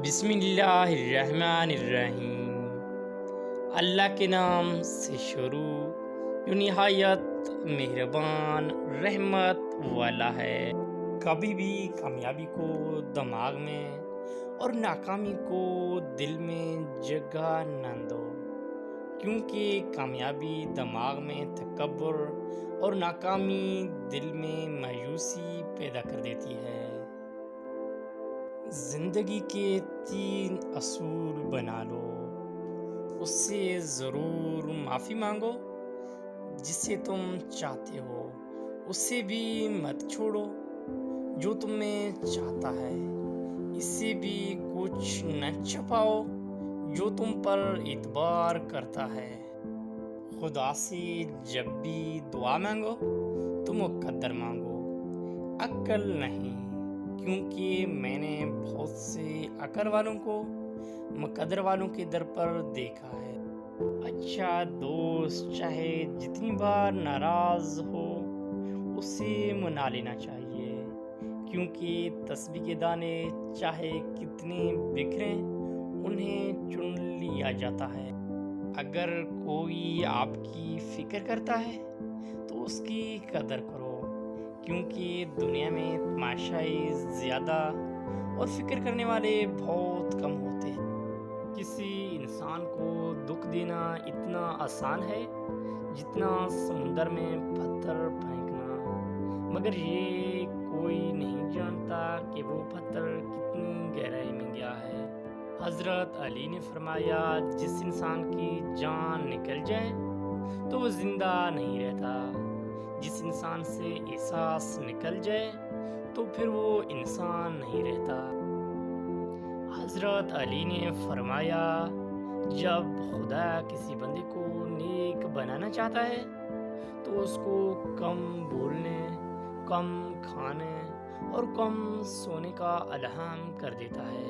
بسم اللہ الرحمن الرحیم۔ اللہ کے نام سے شروع جو نہایت مہربان رحمت والا ہے۔ کبھی بھی کامیابی کو دماغ میں اور ناکامی کو دل میں جگہ نہ دو، کیونکہ کامیابی دماغ میں تکبر اور ناکامی دل میں مایوسی پیدا کر دیتی ہے۔ زندگی کے 3 اصول بنا لو، اس سے ضرور معافی مانگو، جسے تم چاہتے ہو اس سے بھی مت چھوڑو جو تمہیں چاہتا ہے، اس سے بھی کچھ نہ چھپاؤ جو تم پر اعتبار کرتا ہے۔ خدا سے جب بھی دعا مانگو تو مقدر مانگو، عقل نہیں، کیونکہ میں نے بہت سے عقل والوں کو مقدر والوں کے در پر دیکھا ہے۔ اچھا دوست چاہے جتنی بار ناراض ہو اسے منا لینا چاہیے، کیونکہ تسبیح کے دانے چاہے کتنے بکھریں انہیں چن لیا جاتا ہے۔ اگر کوئی آپ کی فکر کرتا ہے تو اس کی قدر کرو، کیونکہ دنیا میں تماشائی زیادہ اور فکر کرنے والے بہت کم ہوتے ہیں۔ کسی انسان کو دکھ دینا اتنا آسان ہے جتنا سمندر میں پتھر پھینکنا، مگر یہ کوئی نہیں جانتا کہ وہ پتھر کتنی گہرائی میں گیا ہے۔ حضرت علی نے فرمایا، جس انسان کی جان نکل جائے تو وہ زندہ نہیں رہتا، جس انسان سے احساس نکل جائے تو پھر وہ انسان نہیں رہتا۔ حضرت علی نے فرمایا، جب خدا کسی بندے کو نیک بنانا چاہتا ہے تو اس کو کم بولنے، کم کھانے اور کم سونے کا الہام کر دیتا ہے۔